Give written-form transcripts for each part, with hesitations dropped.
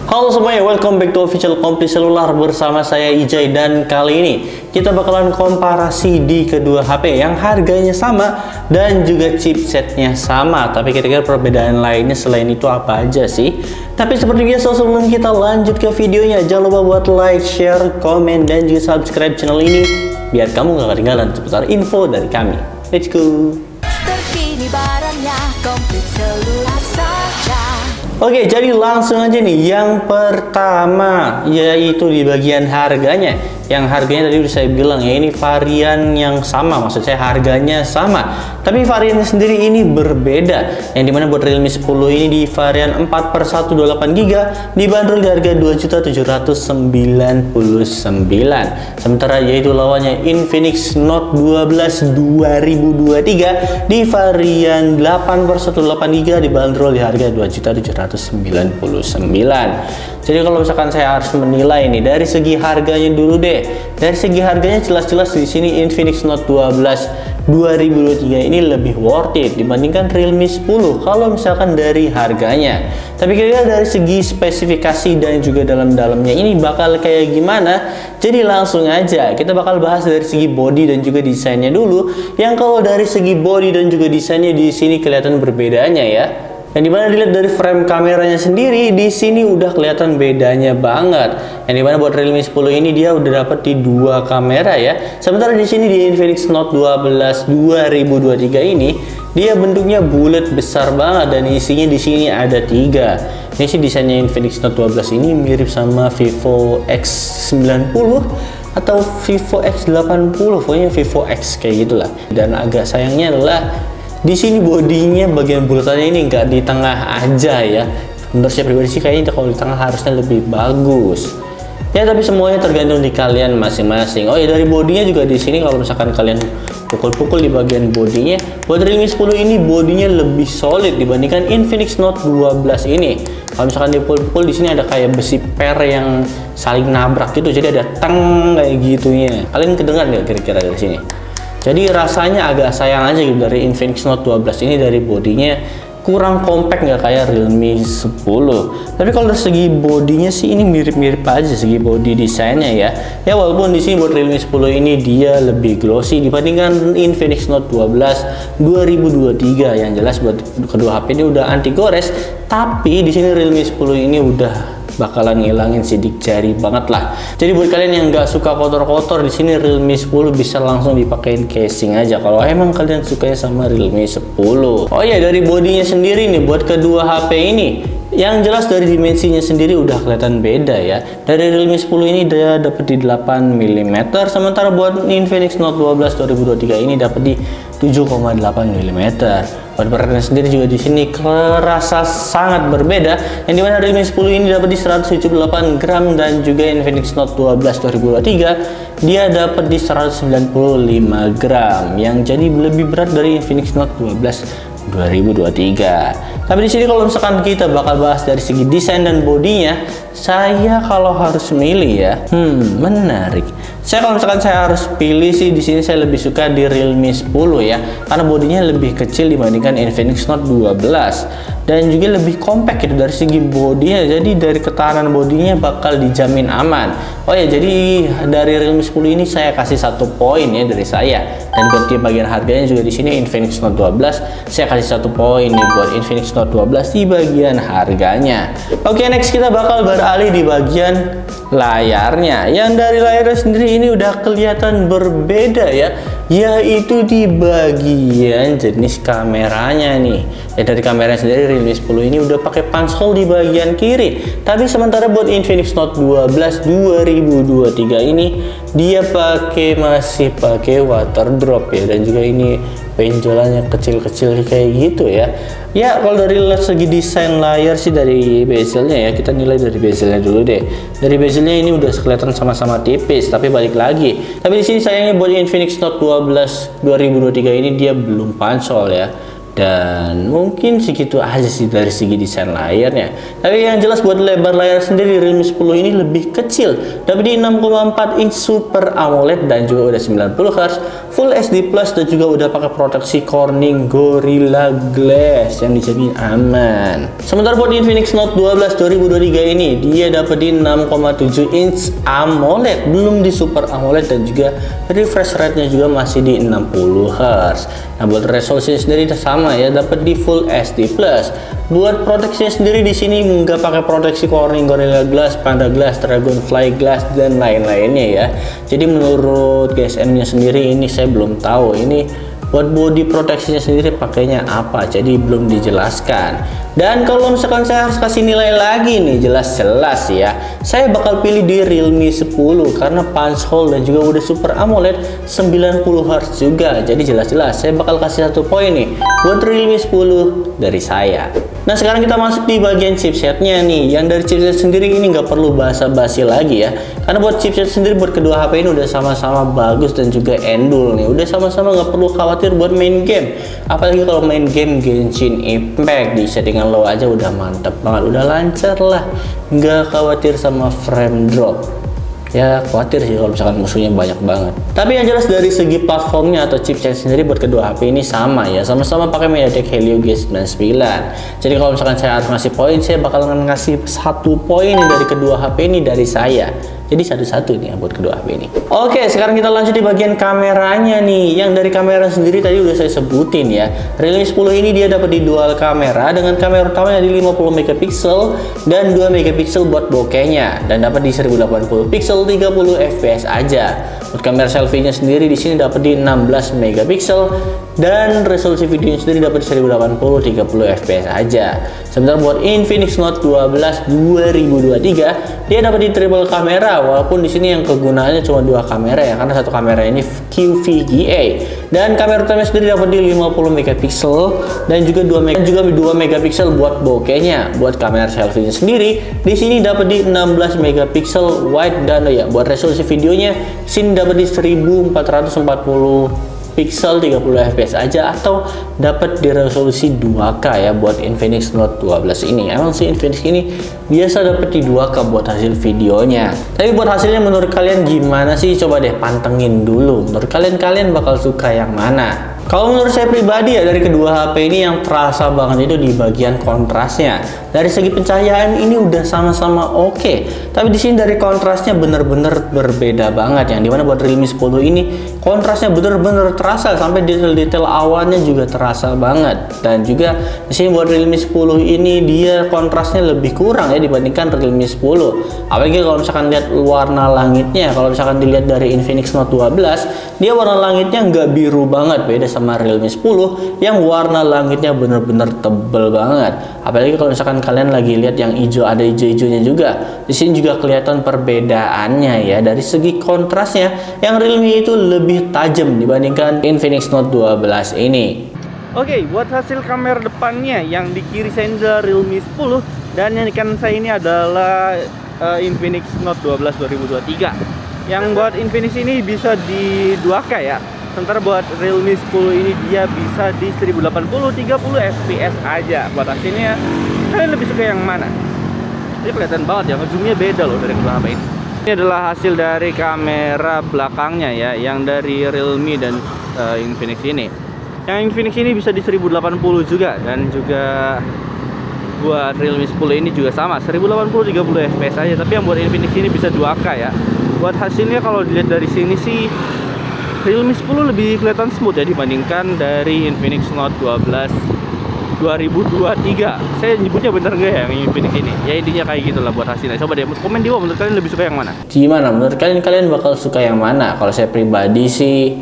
Halo semuanya, welcome back to Official Komplit Selular bersama saya Ijay, dan kali ini kita bakalan komparasi di kedua HP yang harganya sama dan juga chipsetnya sama. Tapi kira-kira perbedaan lainnya selain itu apa aja sih? Tapi seperti biasa, sebelum kita lanjut ke videonya, jangan lupa buat like, share, komen, dan juga subscribe channel ini biar kamu gak ketinggalan seputar info dari kami. Let's go! Terkini barangnya komplit selular saja. Oke, jadi langsung aja nih. Yang pertama yaitu di bagian harganya. Yang harganya tadi udah saya bilang ya, ini varian yang sama, maksud saya harganya sama, tapi variannya sendiri ini berbeda. Yang dimana buat Realme 10 ini di varian 4/128GB dibanderol di harga Rp2.799. Sementara yaitu lawannya Infinix Note 12 2023 di varian 8/128GB dibanderol di harga Rp2.799. Jadi kalau misalkan saya harus menilai nih dari segi harganya dulu deh. Dari segi harganya jelas-jelas di sini Infinix Note 12 2023 ini lebih worth it dibandingkan Realme 10 kalau misalkan dari harganya. Tapi kira-kira dari segi spesifikasi dan juga dalam-dalamnya ini bakal kayak gimana? Jadi langsung aja kita bakal bahas dari segi body dan juga desainnya dulu. Yang kalau dari segi body dan juga desainnya di sini kelihatan berbedanya ya. Yang dimana dilihat dari frame kameranya sendiri di sini udah kelihatan bedanya banget. Yang dimana buat Realme 10 ini dia udah dapat di dua kamera ya. Sementara di sini di Infinix Note 12 2023 ini dia bentuknya bulat besar banget dan isinya di sini ada 3. Ini sih desainnya Infinix Note 12 ini mirip sama Vivo X90 atau Vivo X80, pokoknya Vivo X kayak gitulah. Dan agak sayangnya adalah di sini bodinya bagian bulatannya ini nggak di tengah aja ya. Menurut saya pribadi sih kayaknya kalau di tengah harusnya lebih bagus. Ya tapi semuanya tergantung di kalian masing-masing. Oh ya, dari bodinya juga di sini kalau misalkan kalian pukul-pukul di bagian bodinya, buat Realme 10 ini bodinya lebih solid dibandingkan Infinix Note 12 ini. Kalau misalkan dipukul-pukul di sini ada kayak besi per yang saling nabrak gitu, jadi ada teng kayak gitunya. Kalian kedengar nggak kira-kira dari sini? Jadi rasanya agak sayang aja gitu dari Infinix Note 12 ini, dari bodinya kurang compact nggak kayak Realme 10. Tapi kalau dari segi bodinya sih ini mirip-mirip aja segi body desainnya ya. Ya walaupun di sini buat Realme 10 ini dia lebih glossy dibandingkan Infinix Note 12 2023. Yang jelas buat kedua HP ini udah anti gores, tapi di sini Realme 10 ini udah bakalan ngilangin sidik jari banget lah. Jadi buat kalian yang nggak suka kotor-kotor, di sini Realme 10 bisa langsung dipakein casing aja kalau emang kalian sukanya sama Realme 10. Oh ya, dari bodinya sendiri nih buat kedua HP ini, yang jelas dari dimensinya sendiri udah kelihatan beda ya. Dari Realme 10 ini dia dapat di 8 mm, sementara buat Infinix Note 12 2023 ini dapat di 7,8 mm. Buat beratnya sendiri juga di sini kerasa sangat berbeda. Yang dimana Realme 10 ini dapat di 178 gram dan juga Infinix Note 12 2023 dia dapat di 195 gram, yang jadi lebih berat dari Infinix Note 12 2023. Tapi di sini kalau misalkan kita bakal bahas dari segi desain dan bodinya, saya kalau harus milih ya, menarik. Saya kalau misalkan saya harus pilih sih di sini saya lebih suka di Realme 10 ya, karena bodinya lebih kecil dibandingkan Infinix Note 12 dan juga lebih compact gitu dari segi bodinya. Jadi dari ketahanan bodinya bakal dijamin aman. Oh ya, jadi dari Realme 10 ini saya kasih 1 poin ya dari saya. Dan buat di bagian harganya juga di sini Infinix Note 12 saya kasih 1 poin nih buat Infinix Note 12 di bagian harganya. Oke, next kita bakal beralih di bagian layarnya. Yang dari layarnya sendiri ini udah kelihatan berbeda ya, yaitu di bagian jenis kameranya nih. Ya dari kameranya sendiri Realme 10 ini udah pakai punch hole di bagian kiri. Tapi sementara buat Infinix Note 12 2023 ini dia masih pakai water drop ya, dan juga ini benjolannya kecil-kecil kayak gitu ya. Ya kalau dari segi desain layar sih dari bezelnya ya, kita nilai dari bezelnya dulu deh. Dari bezelnya ini udah kelihatan sama-sama tipis, tapi balik lagi. Tapi di sini sayangnya buat Infinix Note 12 2023 ini dia belum punch hole ya. Dan mungkin segitu aja sih dari segi desain layarnya. Tapi yang jelas buat lebar layar sendiri Realme 10 ini lebih kecil, dapat di 6,4 inch Super AMOLED dan juga udah 90 Hz Full HD Plus dan juga udah pakai proteksi Corning Gorilla Glass yang dijamin aman. Sementara buat Infinix Note 12 2023 ini dia dapat di 6,7 inch AMOLED, belum di Super AMOLED dan juga refresh rate-nya juga masih di 60 Hz. Nah, buat resolusinya sendiri sama ya, dapat di Full HD Plus. Buat proteksinya sendiri di sini nggak pakai proteksi Corning Gorilla Glass, Panda Glass, Dragonfly Glass dan lain-lainnya ya. Jadi menurut GSM-nya sendiri ini saya belum tahu ini buat body proteksinya sendiri pakainya apa, jadi belum dijelaskan. Dan kalau misalkan saya harus kasih nilai lagi nih, jelas-jelas ya, saya bakal pilih di Realme 10 karena punch hole dan juga udah Super AMOLED 90 Hz juga. Jadi jelas-jelas saya bakal kasih 1 poin nih buat Realme 10 dari saya. Nah, sekarang kita masuk di bagian chipsetnya nih. Yang dari chipset sendiri ini nggak perlu basa-basi lagi ya, karena buat chipset sendiri buat kedua HP ini udah sama-sama bagus dan juga endul nih, udah sama-sama nggak perlu khawatir buat main game. Apalagi kalau main game Genshin Impact di settingan low aja udah mantep banget, udah lancar lah, nggak khawatir sama frame drop. Ya khawatir sih kalau misalkan musuhnya banyak banget. Tapi yang jelas dari segi platformnya atau chipset sendiri buat kedua HP ini sama ya, sama-sama pakai MediaTek Helio G99. Jadi kalau misalkan saya harus ngasih poin, saya bakalan ngasih 1 poin dari kedua HP ini dari saya. Jadi satu-satu nih buat kedua HP ini. Oke, sekarang kita lanjut di bagian kameranya nih. Yang dari kamera sendiri tadi udah saya sebutin ya. Realme 10 ini dia dapat di dual kamera dengan kamera utamanya di 50 megapiksel dan 2 megapiksel buat bokehnya, dan dapat di 1080 pixel 30 fps aja. Buat kamera selfie-nya sendiri di sini dapat di 16 megapiksel dan resolusi videonya sendiri dapat di 1080 30 fps aja. Sementara buat Infinix Note 12 2023 dia dapat di triple kamera, walaupun di sini yang kegunaannya cuma 2 kamera ya, karena satu kamera ini QVGA, dan kamera utamanya sendiri dapat di 50 megapiksel dan juga 2 megapiksel buat bokehnya. Buat kamera selfie-nya sendiri di sini dapat di 16 megapiksel wide, dan ya buat resolusi videonya sini dapat di 1440 pixel 30 fps aja, atau dapat di resolusi 2K ya buat Infinix Note 12 ini. Emang sih Infinix ini biasa dapat di 2K buat hasil videonya. Tapi buat hasilnya menurut kalian gimana sih? Coba deh pantengin dulu. Menurut kalian bakal suka yang mana? Kalau menurut saya pribadi ya, dari kedua HP ini yang terasa banget itu di bagian kontrasnya. Dari segi pencahayaan ini udah sama-sama oke, tapi di sini dari kontrasnya bener-bener berbeda banget. Yang dimana buat Realme 10 ini kontrasnya bener-bener terasa, sampai detail-detail awannya juga terasa banget. Dan juga di sini buat Realme 10 ini dia kontrasnya lebih kurang ya dibandingkan Realme 10. Apalagi kalau misalkan lihat warna langitnya, kalau misalkan dilihat dari Infinix Note 12, dia warna langitnya nggak biru banget, beda sama Realme 10 yang warna langitnya bener-bener tebel banget. Apalagi kalau misalkan kalian lagi lihat yang hijau, ada hijau-hijaunya juga. Di sini juga kelihatan perbedaannya ya, dari segi kontrasnya yang Realme itu lebih tajam dibandingkan Infinix Note 12 ini. Oke, buat hasil kamera depannya yang di kiri saya adalah Realme 10 dan yang di kanan saya ini adalah Infinix Note 12 2023. Yang buat Infinix ini bisa di 2K ya. Sementara buat Realme 10 ini dia bisa di 1080 30 fps aja. Buat hasilnya kalian lebih suka yang mana? Ini kelihatan banget ya, zoomnya beda loh dari kedua HP ini. Ini adalah hasil dari kamera belakangnya ya, yang dari Realme dan Infinix ini. Yang Infinix ini bisa di 1080 juga, dan juga buat Realme 10 ini juga sama 1080 30 fps aja. Tapi yang buat Infinix ini bisa 2K ya. Buat hasilnya kalau dilihat dari sini sih Realme 10 lebih kelihatan smooth ya dibandingkan dari Infinix Note 12 2023. Saya nyebutnya bener nggak ya yang Infinix ini? Ya intinya kayak gitulah buat hasilnya. Coba deh komen di bawah, menurut kalian lebih suka yang mana? Gimana menurut kalian bakal suka yang mana? Kalau saya pribadi sih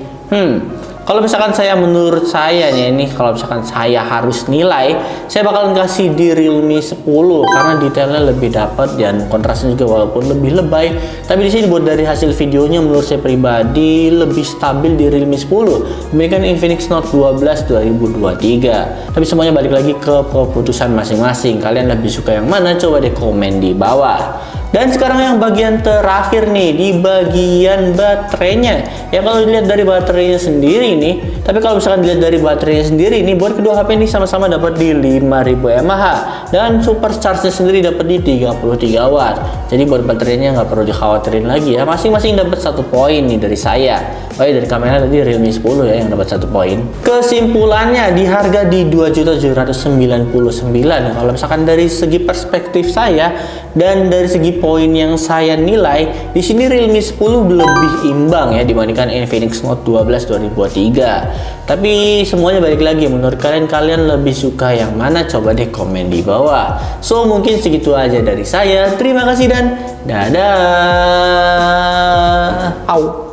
kalau misalkan menurut saya nih, kalau misalkan saya harus nilai, saya bakalan kasih di Realme 10 karena detailnya lebih dapat dan kontrasnya juga walaupun lebih lebay. Tapi di sini buat dari hasil videonya menurut saya pribadi lebih stabil di Realme 10 dibandingkan Infinix Note 12 2023. Tapi semuanya balik lagi ke keputusan masing-masing. Kalian lebih suka yang mana? Coba deh komen di bawah. Dan sekarang yang bagian terakhir nih, di bagian baterainya. Ya kalau dilihat dari baterainya sendiri nih, tapi kalau misalkan dilihat dari baterainya sendiri nih, buat kedua HP ini sama-sama dapat di 5000 mAh dan supercharge-nya sendiri dapat di 33 watt. Jadi buat baterainya nggak perlu dikhawatirin lagi ya. Masing-masing dapat 1 poin nih dari saya. Oh ya, dari kamera tadi Realme 10 ya yang dapat 1 poin. Kesimpulannya, di harga di 2.799.000. Kalau misalkan dari segi perspektif saya dan dari segi poin yang saya nilai, di sini Realme 10 lebih imbang ya dibandingkan Infinix Note 12 2023. Tapi semuanya balik lagi, menurut kalian lebih suka yang mana? Coba deh komen di bawah. So mungkin segitu aja dari saya. Terima kasih dan dadah. Au.